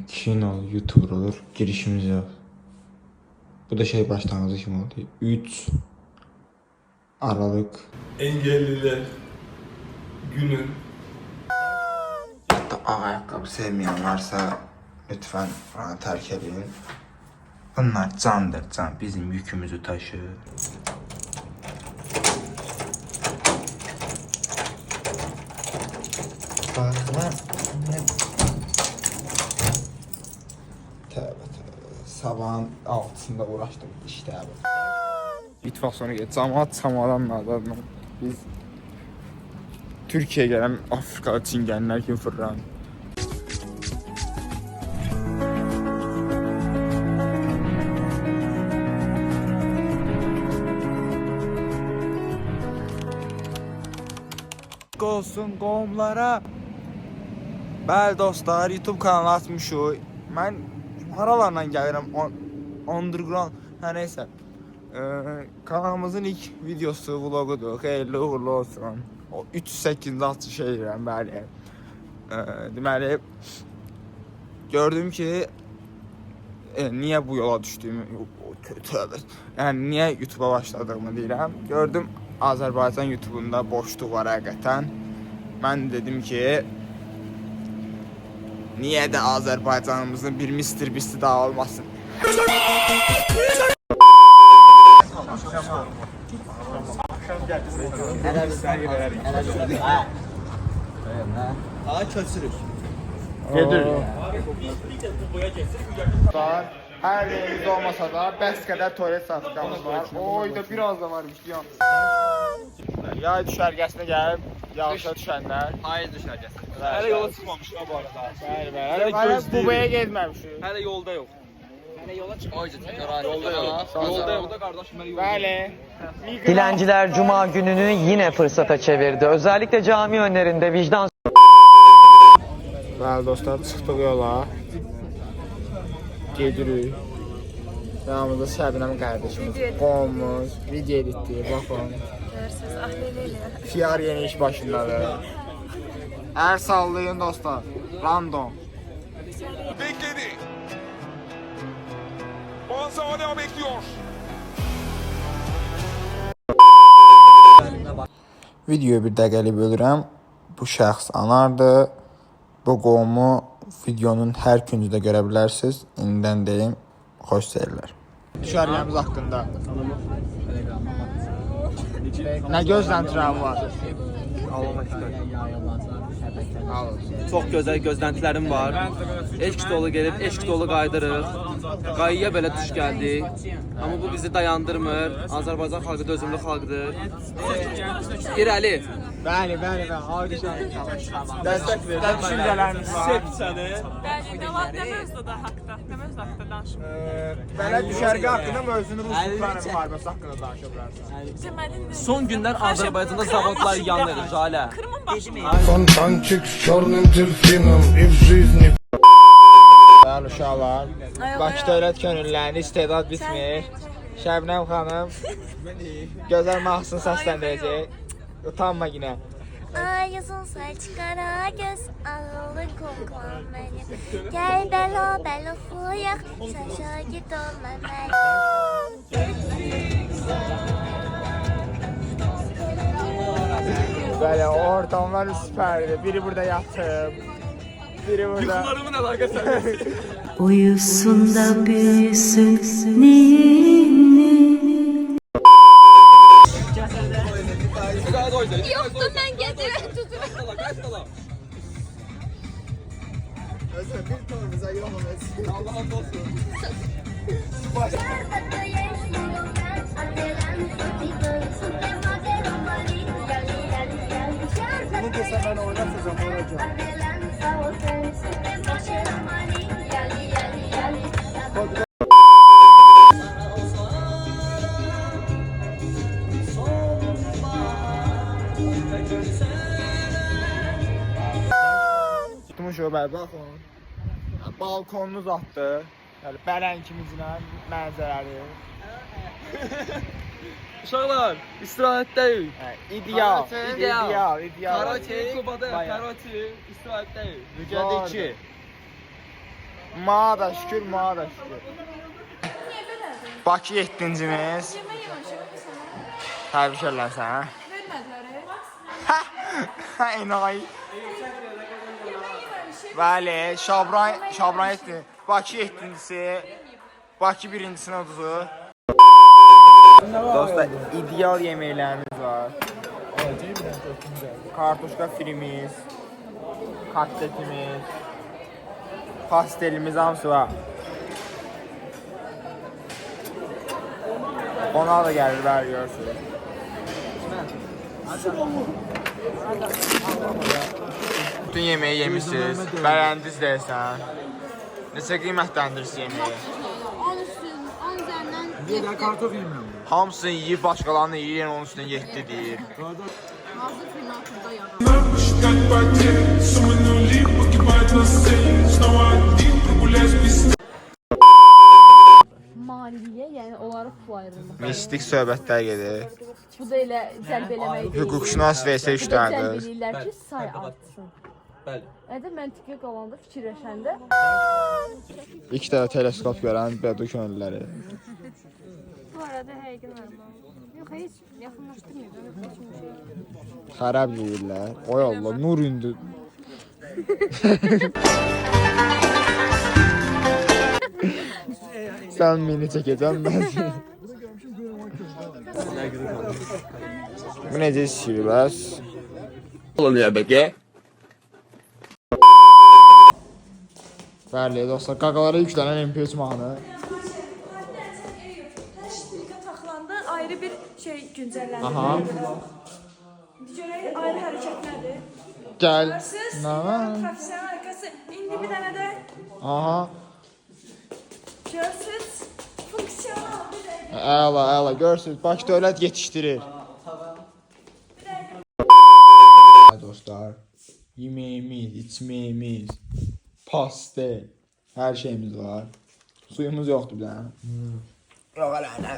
kino YouTuber olur. Girişimiz yok. Bu da şey başlangıcı kim oldu? 3 Aralık. Engelliler günü. Hatta ayakkabı sevmeyen varsa lütfen bana terk edin. Bunlar candır can. Bizim yükümüzü taşır. Baklar. Tövbe tövbe. Sabahın 6'sında uğraştım işte abi. İttifak sonu geç. Camaatlardan biz Türkiye'ye gelen Afrikalı çingenler kim fırlan. Olsun qovumlara. Bəli dostlar, YouTube kanalı açmışıq. Mən haralarla gəlirəm underground, neysə. Kanalımızın ilk videosu, vlogudur. Xeyirli uğurlu olsun. O 308-ci açış edirəm, bəli. Deməli, gördüm ki, niyə bu yola düşdüyümü, yəni niyə YouTube'a başladığımı deyirəm. Gördüm, Azərbaycan YouTube'unda boşluq var həqiqətən. Mən dedim ki, niyə də Azərbaycanımızın bir Mr. Beast'i daha olmasın. Gedir. Her yerimiz olmasa da bəs qədər tuvalet satışlarımız var. Oyda biraz da varmış yan. Yay düşərgəsinə gəlib yağışa düşənlər. Hayır düşərgəsi. Hələ yola çıxmamışlar bu arada. Bəli. Hələ Bubaya getməmişik. Hələ yolda yox. Hələ yola çıxmamışıq. Yolda yox. Yolda yox da qardaşım mən yolda. Bəli. Dilenciler Cuma gününü yine fırsata çevirdi. Özellikle cami önlerinde vicdan... Bəli dostlar, çıxdıq yola. Gedirik. Yanımızda Səbinəm qardaşımız, qonumuz, video editdir, baxın. Görürsünüz, ahleliyle. PR yeni iş başındadır. Hər sallayın dostlar, random. Bekledi. Boğaz'a hala bekliyor. Videoyu bir dəqiqəli bölürəm. Bu şəxs Anardır. Bu qovumu videonun hər küncündə görə bilərsiniz. İndidən deyim, xoş seyirlər. Düşərgəmiz haqqında. Nə gözləntirəm var? Çox gözəl gözləntilərim var. Eşq dolu gelib, eşq dolu qaydırıq. Qayıya belə düş gəldik. Amma bu bizi dayandırmır. Azərbaycan xalqı dözümlü xalqdır. İrəli. Bəli, dəstək ver. Düşüncələriniz var. Sepsəni. Bəli, deməz də haqda. Deməz də haqda danışmır. Belə düşərgə haqqında mövzunu Ruslarla müharibəsi haqqında danışa bilərsən. Son günlər Azərbaycanda zavodlar yanır, Jalə. Kırımın başını. Фонтанчик с черным дельфином и в жизни. Bəli uşaqlar, Bakı Dövlət Könüllülərinin istedad bitmir. Şəbnəm xanım gözəl mahnısını səsləndirəcək. Utanma yine. Ay uzun saç kara göz ağlı koklan beni. Gel belo belo fuyak şaşa git olma beni. Böyle ortamlar süperdi. Biri burada yatıp, biri burada. Yıllarımın alakası. Uyusun da büyüsün ninni. Yoktum ben getiriyorum tutuyorum. Bir torumuza yollamasın. Allah'ım olsun. Bunu desem ben oynatacağım olacağım. Tutmuş o bəbaq onun. Balkonunuz atdı. Yəni bələnkimizlə mənzərəli. Uşaqlar, istirahətdəyik. İdeal. Karate, Kubada, karate, istirahətdəyik. Mücadele 2. Mağa da şükür, mağa da şükür. Bakı 7-cimiz. Təbriklər sənə. Ha, enayi. Bəli, Şabran etdi. Bakı 7-cisi. Bakı 1-cisinin uduzu. Dostlar, ideal yeməklərimiz var. Kartuşka frimiz, katletimiz, pastelimiz hamısı var. Ona da gəlirlər, görürsünüz. Bütün yemeği yemişsiniz, bəyəndiniz deyəsən. Neçə qiymətləndirirsiniz yemeği? 10 üzerinden 7. Hamısını yiyib, başqalarını yiyir, onun üstüne 7 deyir. Hazır firmatında yalan. Maliyyə, yəni onları pul ayrılmaq. Mistik söhbətlər gedir. Bu da elə cəlb eləmək deyil. Hüquqşünas vs. Bu da 3 dənə cəlb qız. eləyirlər ki, say artsın. Bəli. Ədə məntiqə qalanda fikirləşəndə 2 dənə teleskop görən bədu könülləri. Bu arada həqiqi normal. Yox, heç yaxınlaşdırmıyor. Xərab deyirlər. Oy Allah, nur indi. Sən məni çəkəcəm mən. Bu necə şişirir bəs? Bəli dostlar, qaqalara yüklənən MP3 mahnı. Taxlandı, ayrı bir şey güncəlləndi. Aha. Görək ayrı hərəkətlərdir. Gəl. Siz Nə? professional arkası indi bir dənə də Aha. görsüz funksional bir də. Əla, əla. Görürsünüz, baş dövlət yetişdirir. Dostlar, yeməyimiz, içməyimiz, pastel, hər şeyimiz var. Suyumuz yoxdur bir dənə. Yox ələnə.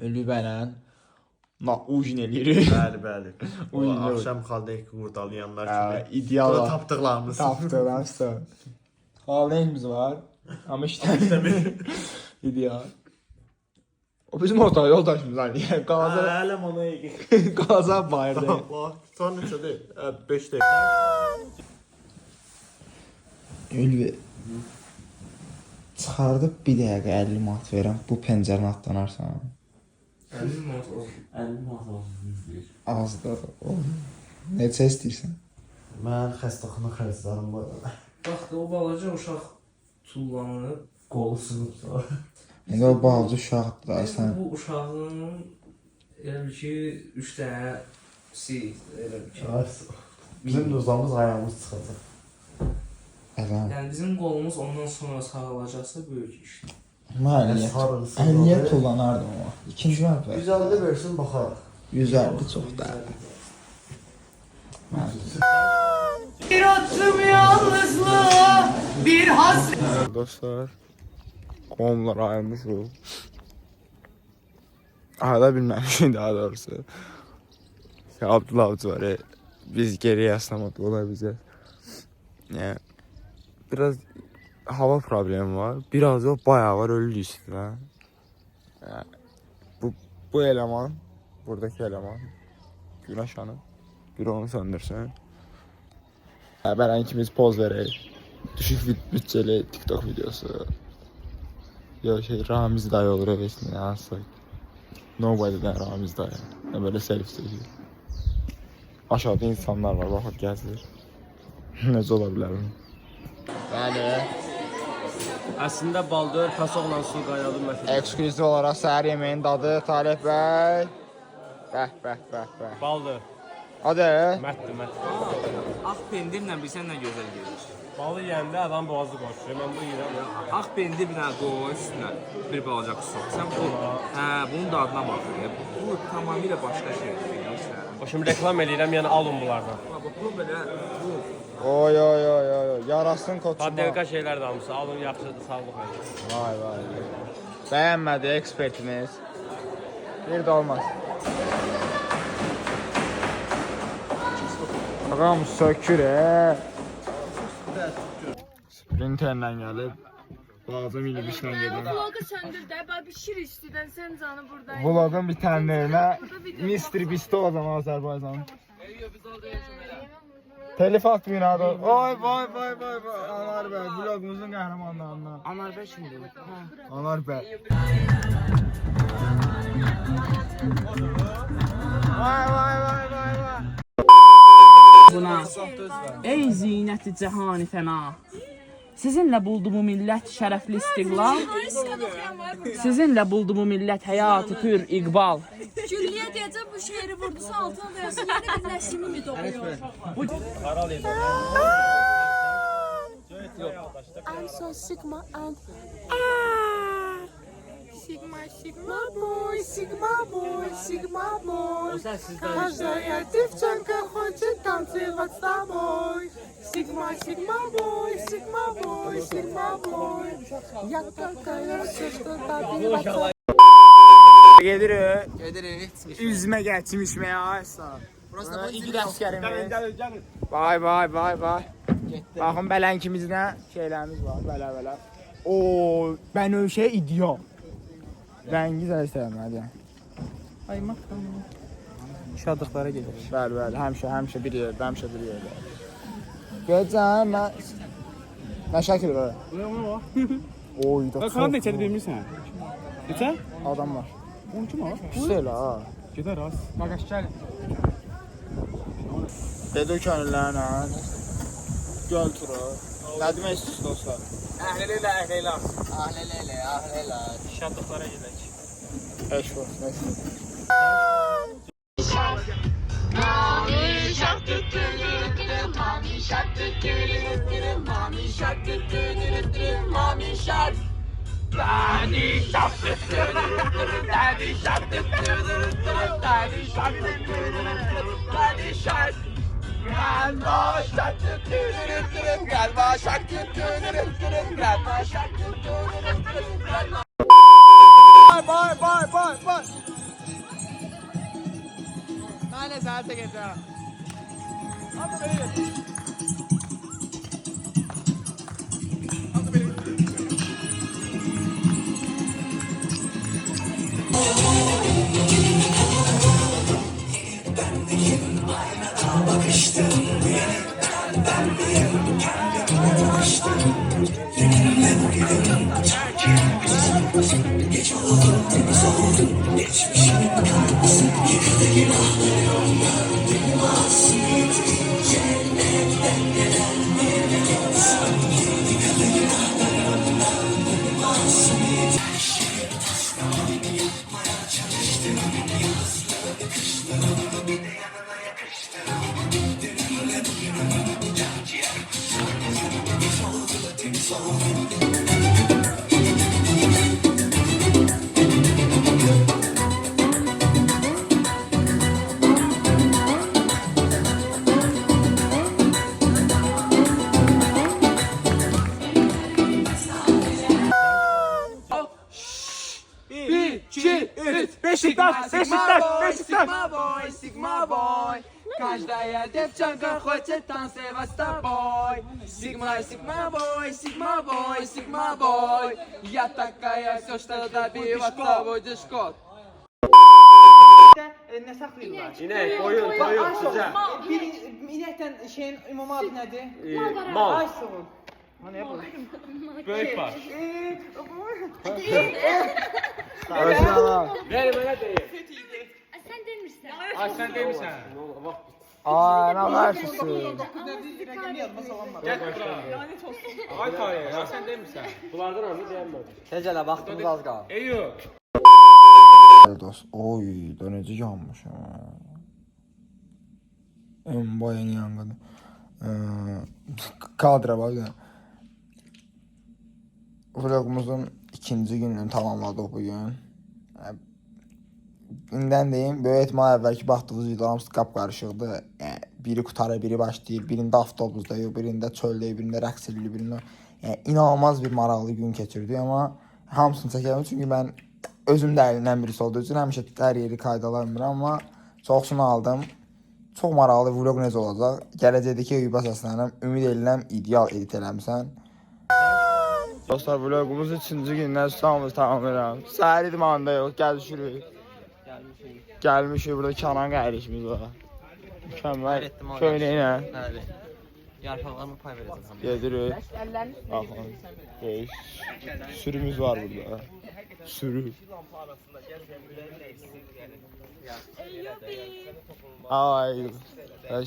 Ölü bənən. Ujin eləyirik. Bəli. O axşam xaldəki qurtalayanlar kimi. İdeal. Burada tapdıqlarımız. Tapdıqlarımız. Xaldəyimiz var. Amma işləmir. İdeal. O bizim orta yoldaşımız var. Qaza. Ələm ona yıqı. Qaza bayırdı. Son neçədir? 5 dəqiqə. Ülvi. Çıxardıb bir dəqiqə 50 manat verəm. Bu pəncərəni atlanarsan. 50 manat Azdır. Neçə istəyirsən? Mən xəstəxana xərclərim var. Bax, o balaca uşaq tullanıb. Qolu sınıblar. İndi o balaca uşaqdır da sən. Bu uşağın elə bil ki 3 dənə elə bil ki. Bizim nuzamız ayağımız çıxacaq. Ələm. Yəni bizim qolumuz ondan sonra sağalacaqsa böyük işdir. Əlliyə tullanardım ama. İkinci mərtəbə. 150 versin baxarıq. 150 çox da. Bir atım yalnızlığa, bir hasret. Dostlar, qomlar ayırmışıq. Arada bilməmişik daha doğrusu. Abdullah Avcı var ya, biz geri yaslamadık ola bize. Yani, biraz hava problemi var. Biraz yok, bayağı var, ölü üstüne. Yani, bu eleman, buradaki eleman, Güneş Hanım, biri onu söndürsün. Ben ikimiz poz vereyik. Düşük bütçeli TikTok videosu. Yok Ramiz dayı olur evesinde yansık. Nobody'den Ramiz dayı. Yani böyle selfie çekiyor. Aşağıda insanlar var, bakıp gəzilir. Necə ola bilər bu? Bəli. Əslində baldır, pasoqla su qaynadı məsələn. Eksklüziv olaraq səhər yeməyinin dadı Talib bəy. Bəh. Baldır. Adı? Mətdir. Ağ pendirlə bilsən nə gözəl gedir. Balı yeyəndə adam boğazı qoşuyor. Mən bu yeyirəm. Ağ pendir bir dənə qoy üstünə bir balaca qısıq. Sən bu, bunun dadına bax. Bu tamamilə başqa şeydir. O şimdi reklam eləyirəm, yəni alın bunlardan. Bu belə bu. Oy. Yarasın koçuma. Fabrika şeylər də hamısı. Alın yaxşıdır, sağlıq verin. Vay. Bəyənmədi ekspertiniz. Bir də olmaz. Ağam sökür Sprinterlə gəlib. Balaca minibüslə gedim. Vlogu söndür də, bax bir şir üstüdən sən canı buradayım. Vlogun bitənliyinə Mr. Beast o zaman Azərbaycan. Telif atmayın adı. Vay vay vay vay vay. Anar bəy, vlogumuzun qəhrəmanlarından. Anar bəy kimdir? Anar bəy. Vay vay vay vay vay. Buna. Ey zinəti cəhani fəna. Sizinlə buldu bu millət şərəfli istiqlal. Sizinlə buldu bu millət həyatı pür iqbal. Gülliyə deyəcək bu şeiri vurdusa altına döyəsin. Yeni bir nəslimi mi doğuyor? I'm so sigma and Sigma, sigma boy, sigma boy, sigma boy. Każda dziewczynka chce танцевать с тобой. Sigma, sigma boy, sigma boy, sigma boy. Я такая, что добиваться. Gedirik. Üzmə geçmişməyə aysa. Burası İgid əskərimiz. Vay vay vay vay. Baxın bələnkimizdə şeylərimiz var, belə. Oo, Bənövşə ideal. Rəngi də istəyirəm. Aymaq tamam. Şadlıqlara gedirik. Bəli, həmişə bir yerdə. Gecən nə şəkil var? Oy da. Bax, kan neçədir bilmirsən? Neçə? Adam var. 12 mi var? Güzel ha. Gedər az. Bagaş gəl. Dedo könüllərlə göl turu. Nə demək istəyirsiniz dostlar? Əhlələ. Şadlıqlara gedək. Eş olsun. Bye. Ben de saate geçeceğim. Beşiktaş. Sigma boy. Каждая девчонка хочет танцевать с тобой. Sigma boy. Я такая, все, что добиваться с тобой, дешкот. Nə saxlayırlar? İnek, koyun, cücə. İnəkdən şeyin ümumi adı nədir? Mal. Ay soğuk. Ne bu? Böyük baş. Ver mənə deyim. Sən demirsən. Ay sən demirsən. Aa, ne varsın? Gəl bura. Ay Tahir, ya sən demirsən. Bunlardan hansı deyənmədi? Tezələ vaxtımız az qaldı. Eyyo. Dost, oy, dönəcək yanmış ha. Bayan yanqıdı. Kadra var ya. Vlogumuzun ikinci gününü tamamladıq bugün. İndən deyim, böyük ehtimal əvvəlki baxdığınız videolarımız qapqarışıqdır. Biri qutarı, biri başlayır, birində avtobusdayıq, birində çöldəyik, birində rəqs edilir, birində... İnanılmaz bir maraqlı gün keçirdik, amma hamısını çəkəlim, çünki mən özüm də əlindən birisi olduğu üçün həmişə hər yeri qaydalanmıram, amma çoxsunu aldım. Çox maraqlı vlog necə olacaq? Gələcəkdəki Eyübə səslənirəm, ümid edirəm ideal edit eləmişsən. Dostlar, vlogumuz 3-cü gündən tutamız tamamlayıram. Səhər idmanında yox, gəlişirik. Gəlmişik, burada Kənan qardaşımız var. Mükəmməl köynəyinə. Bəli. Yarpaqlarımı pay verəcəm. Gedirik. Baxın, sürümüz var burada. Sürü. Ay,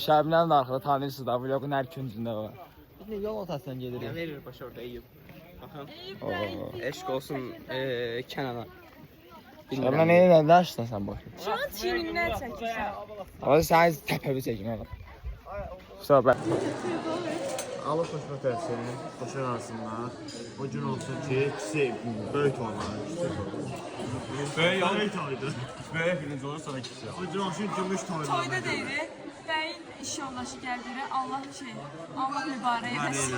Şəbnəm də arxada tanıyırsınız da, vlogun hər küncündə var. Biz yol ortasından gedirik. Verir başa orada Eyüp. Baxın. Eşq olsun Kənana. Şəbnəm nə açdın sən baxın? Şu an çiynindən çəkirsən. Ama sen təpəvi çəkin oğlum. Söhbət. Allah xoşbəxt etsin. Xoşlar arasınlar. O gün olsun ki, ikisi böyük olmalı. Böyük aydı. Böyük birinci olur, sonra ikisi. O gün olsun gümüş toylar. Toyda deyil. Bəyin iş yoldaşı gəldi. Allah mübarək eləsin.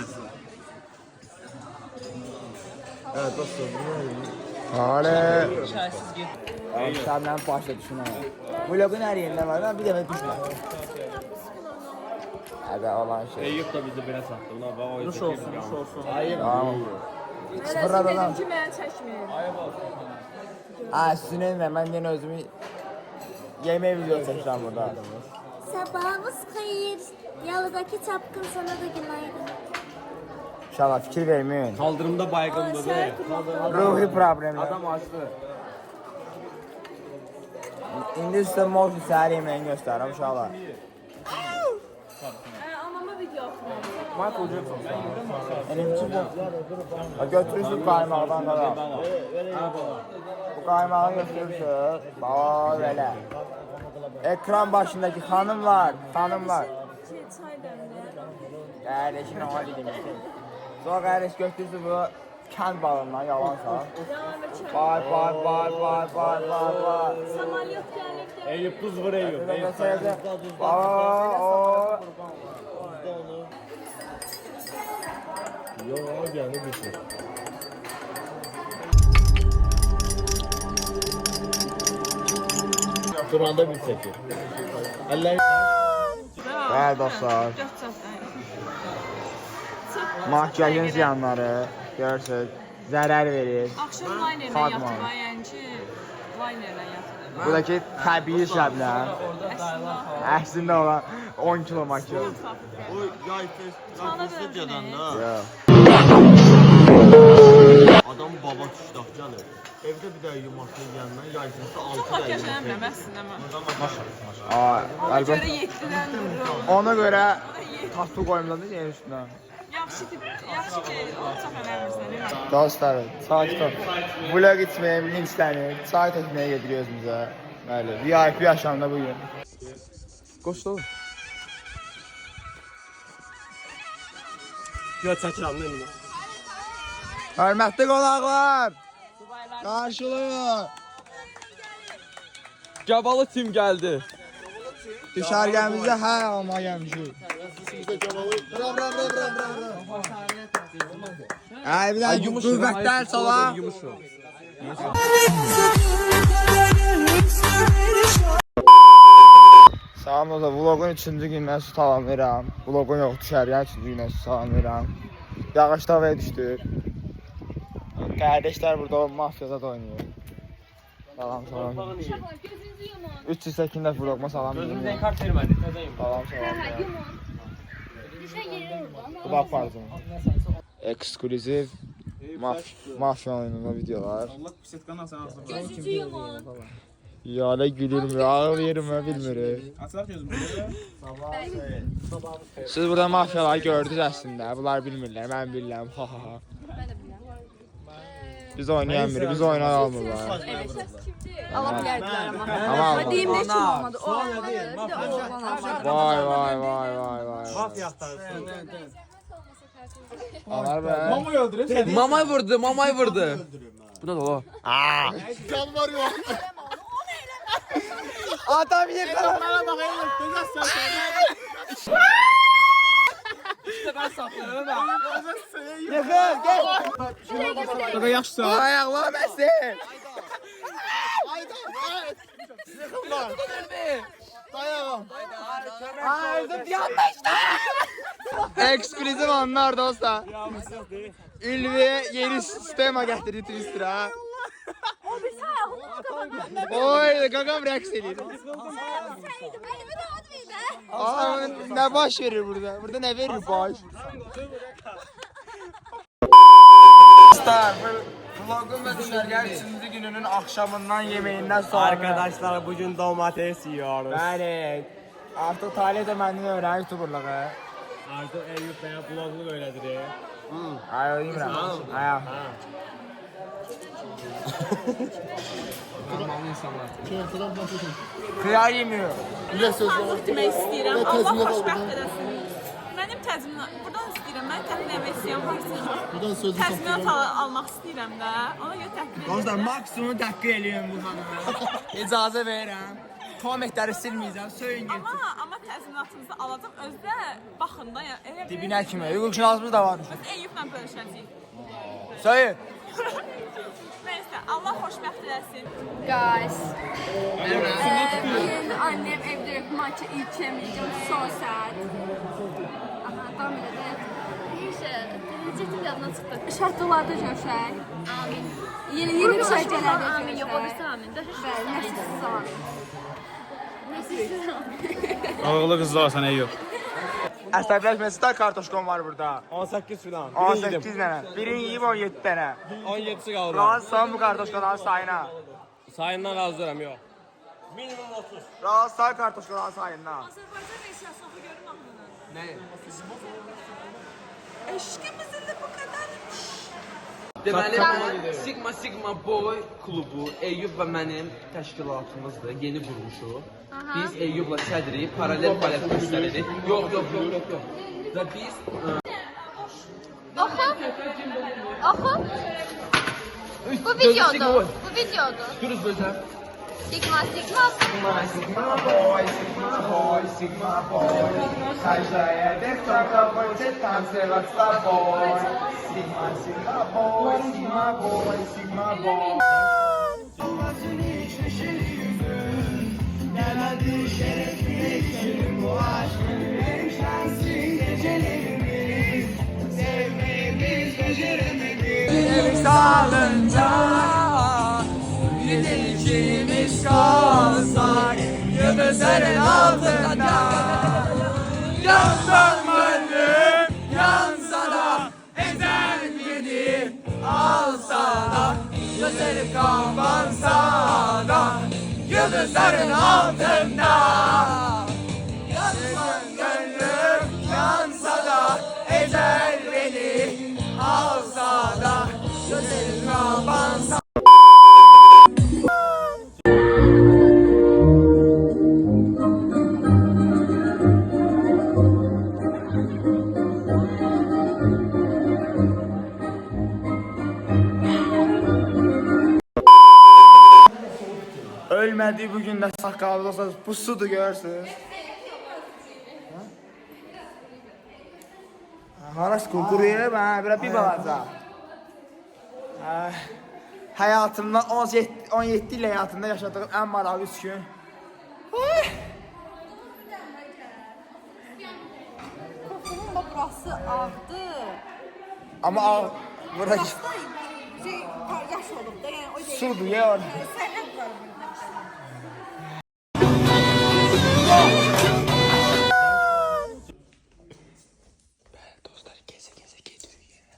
Evet dostlar, bu Hale. Şəbnəm başla düşün ha. Vlogun hər yerində var ama bir dəfə düşmə. Hədə olan şey. Eyüp da bizi belə saxdı. Buna bax o Nuş olsun, nuş olsun. Ayıp. Sıfırladan al. Ki mən çəkməyim. Sizin elinlə mən yenə özümü yemək video çəkirəm burada. Sabahımız xeyir. Yalıdakı çapkın sana da günaydın. İnşallah fikir vermeyin. Kaldırımda baygındır. Ruhi problemler. Adam açdı. İndi sizə mol səhər yeməyini göstərirəm uşaqlar. Anama video atıram. Mat ucu. Elimçi bu. Götürürsün qaymaqdan da. Bu qaymağı götürürsün. Bax belə. Ekran başındakı xanımlar. Çay dəmlə. Qardeşin ona demişdim. Sonra qardeş götürürsün bu kənd balından yalansa. Bay. Samalyot gəlir. Eyüp tuz vur Eyüp. Yo, geldi bir şey. Duranda bir çekir. Eller Bəli dostlar. Makyajın ziyanları görürsünüz. Zərər verir. Axşam linerlə Fatma. yatır, yəni ki, linerlə yatır. Buradakı təbii şəbnəm. Əslində olan 10 kilo makyaj. o yay festivalda gedəndə adam baba tuşdaq gəlir. Evdə bir də yumurta yeyəndən yay festivalda 6 Çox makyaj eləmirəm əslində mən. Əlbəttə. Görə 7-dən dururum. Ona görə tatu qoymuladı yerin üstünə. Yaxşı ki, o çox eləmirsən. Dostlar, sakit ol. Vlog içməyə, linçlənir. Çay tökməyə gedirik özümüzə. Bəli, VIP yaşamda bugün. Qoşdu. Gör çəkirəm mənə. Hörmətli qonaqlar. Qarşılayın. Gabalı tim gəldi. Düşərgəmizə hər alma gəlmişik. Ay bir daha qüvvətlər sala. Salam dostlar, vlogun 3-cü gündən su tamamlayıram. Vlogun yox, düşərgənin 3-cü gündən su tamamlayıram. Yağış tavaya düşdü. Qardaşlar burada mafiyada da oynayır. Salam. 308-də vloguma salam. Gözümdən kart vermədi, təzəyim. Salam. Bu da apardım. Ekskluziv mafya oyununda videolar. Gözücü yaman. Yala gülürmü, ağlayırmı bilmirik. Siz burada mafyaları gördünüz əslində. Bunlar bilmirlər, mən bilirəm. Biz oynayamırıq, biz oynayan almırlar. Ala bilərdilər amma. Ama Deyim də kim olmadı, o olmadı, bir də oğlan olmadı. vay. Mafya axtarırsın. Anar be. Mamay vurdu. Bu da dolu. Kan var yok. Adam yıkılır. Bana bak Eyüp, tezas sen. İşte ben saklıyorum ben. Yıkıl, gel. Burada yaxşı. Ayaqlar bəsdir. Yıkılma. Dayan. Ağzım yanlıştı. Ekskluzif anlar dostlar. Ülvi yeni sistema getirdi Twitter'a. Oy kakam rəqs edir. Aa, ne baş verir burada? Burada ne verir baş? Dostlar, vlogun ve düşərgənin 3-cü gününün axşamından yemeğinden sonra Arkadaşlar bugün domates yiyoruz. Bəli. Artıq Talih də məndən öyrənir youtuberlığı. Artık Eyüp benim vloglu öyledir. Ay, öyrənirəm. Ay. Xiyar yemiyor. Demək istəyirəm. Allah xoşbəxt eləsin. Mənim təzminat, buradan istəyirəm, mən təxminən versiyam varsa. Təzminat almaq istəyirəm də. Ona görə təqdim edirəm. Dostlar, maksimum təqqi eləyim bu xanıma. İcazə verirəm. Kommentləri silməyəcəm, söyün getsin. Amma təzminatınızı alacaq. Özdə baxın da. Dibinə kimi, hüquqşünasımız da var. Biz Eyüplə bölüşəcəyik. Söyün. Neyse, Allah xoşbəxt eləsin. Guys, bugün annem evde yok. Maçı ilk yemeyeceğim. So sad. Aha, tam öyle. Neyse, ciddi yadına çıktı. Şartlarda görüşək. Amin. Yeni bir şey gələrdə görüşək. Amin, yox, o amin. Bəli, nəsisiz amin. Nəsisiz amin. Ağılı kızlar olsan Eyüp. Əsəbləşməsi kartoşkom var burada. 18 filan. 18 dənə. Birini yiyib 17 dənə. 17'si kaldı. Rahat san bu kartoşkaların sayına. Sayından razı duram yok. Rahat say kartoşkaların sayına. Azərbaycan versiyasını oxu görüm mahnının. Ne? Eşqimizin də bu qədərmiş. Deməli, Sigma Boy klubu Eyüp və mənim təşkilatımızdır, yeni qurmuşuq. Biz Eyüplə sədri paralel balet göstəririk. Yox. Və biz... Oxu. Bu videodur. Bu videodur. Dürüst gözəl. Sigma. Sigma boy. Saçlara dek toka boy, çetan sevasla boy. Sigma boy. Gel hadi şerefine geçelim bu aşkın renklensin gecelerimiz. Sevmeyi beceremedik. Gidelim sağlınca, gidelim ikimiz kalsak, yıldızların altında. Yansan gönlüm, yansa da, ezel beni alsa da, gözleri kapansa da, yıldızların altında. Yansan gönlüm, yansa da, ezel beni alsa da, gözleri kapansa. Ölmədi bugün də saqqallı olsanız, bu sudur görürsünüz. Haraş quruyub, bir balaca. Həyatımda 17 il həyatımda yaşadığım ən maraqlı 3 gün. Kokumun da burası ağdı. Amma ağ, bura Yaş olub da, yəni o deyil. sudur ya orada. Sənət var. Dostlar geze gidiyor yerine.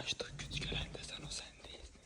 Açtık güç gelende sen o sen değilsin.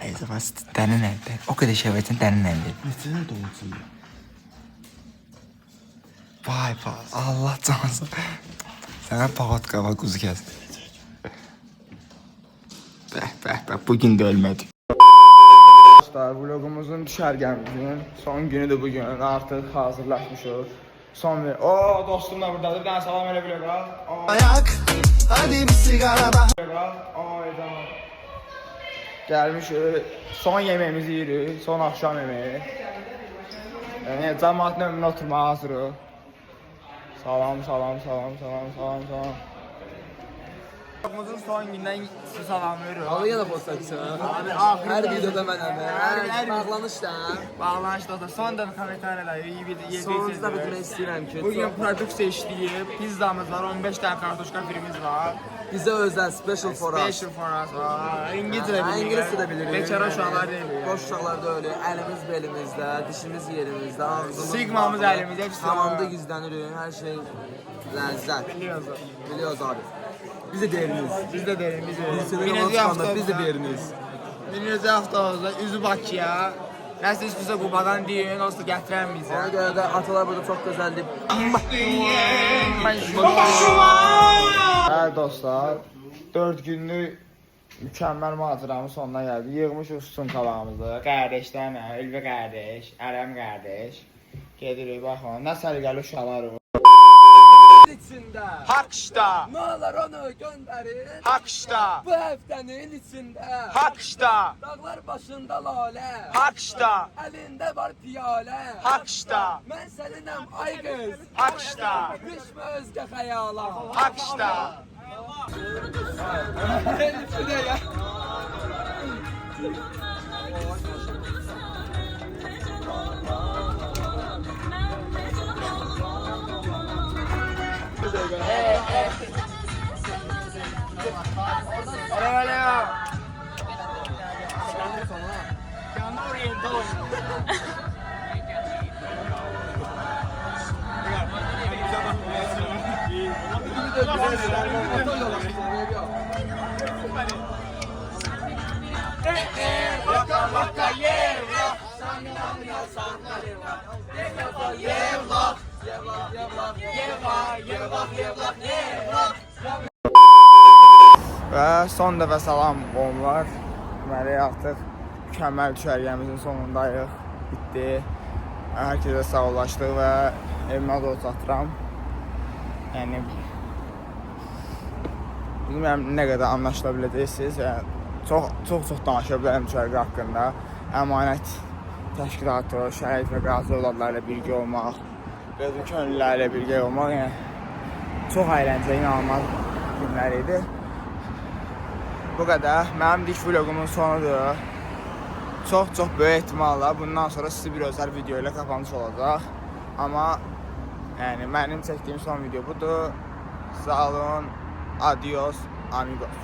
Neyse basit. Dənin əldə. O qədər şey var, dənin əldə. Neçə nədə olsun? Vay Allah cansın. Sənə paxot qava quzu kəsdi. Bəh, bugün də ölmədik. Dostlar, vlogumuzun düşərgəmizin son günüdür bugün. Artıq hazırlaşmışıq. Son bir... Ooo, dostum da buradadır. Bir dənə salam elə vloqa. Ayak, hadi bir sigarada. Tamam. Gəlmişik. Son yeməyimizi yeyirik. Son axşam yeməyi. Yəni, cəmaatın önünə oturmağa hazırıq. Salam. Vlogumuzun son gündən sizi salamlayırıq. Abi yenə postacısan. Hər videoda mənəm. Hər bağlanışda. Bağlanışda son da kommentarlar iyi. Sonunuzda bildirmək istəyirəm ki, bugün produksiya işləyib, pizzamız var, 15 dənə kartoşka firimiz var. bizə özəl special for us. Special for us var. İngiliscə də bilirik. Bekara uşaqlar deyil. Boş uşaqlar da öyle. Əlimiz belimizdə, dişimiz yerimizdə, ağzımız. Sigmamız əlimizdə. Hamamda gizlənirik. Hər şey ləzzət. Biliyoruz abi. Biz də deyirimiz. Birinci hafta biz də deyirimiz. Birinci haftamızda üzü Bakıya. Nəsə üstüsə Qubadan deyin, olsa gətirən bizə. Ona görə də atalar burada çox gözəldir. Hə dostlar, 4 günlük mükəmməl macəramın sonuna gəldik. Yığmışıq sunkalarımızı, qardaşlarla, Ülvi qardaş, Ərəm qardaş. Gedirik, baxın, nə səliqəli uşaqlar o. İçində. Haqşda, Nolar onu göndərir. Haqşda, Bu həftənin içində. Haqşda, Dağlar başında lalə. Haqşda, Əlində var piyalə. Haqşda, Mən səninəm ay qız. Haqşda, Düşmə özgə xəyala. Haqşda. Və son dəfə salam qonlar. Deməli artıq mükəmməl düşərgəmizin sonundayıq. Bitdi. Hər kəsə sağollaşdıq və evimə doğru çatıram. Yəni bilmirəm nə qədər anlaşıla biləcəksiniz. Yəni, çox danışa bilərəm düşərgə haqqında. Əmanət təşkilatı, şəhid və qazi övladlarla birgə olmaq, qızıl könüllülərlə birgə olmaq, yəni çox əyləncəli, inanılmaz günlər idi. Bu qədər. Mənim ilk vlogumun sonudur. Çox böyük ehtimalla bundan sonra sizi bir özəl video ilə qapanış olacaq. Amma yəni mənim çəkdiyim son video budur. Sağ olun. Adios, amigos.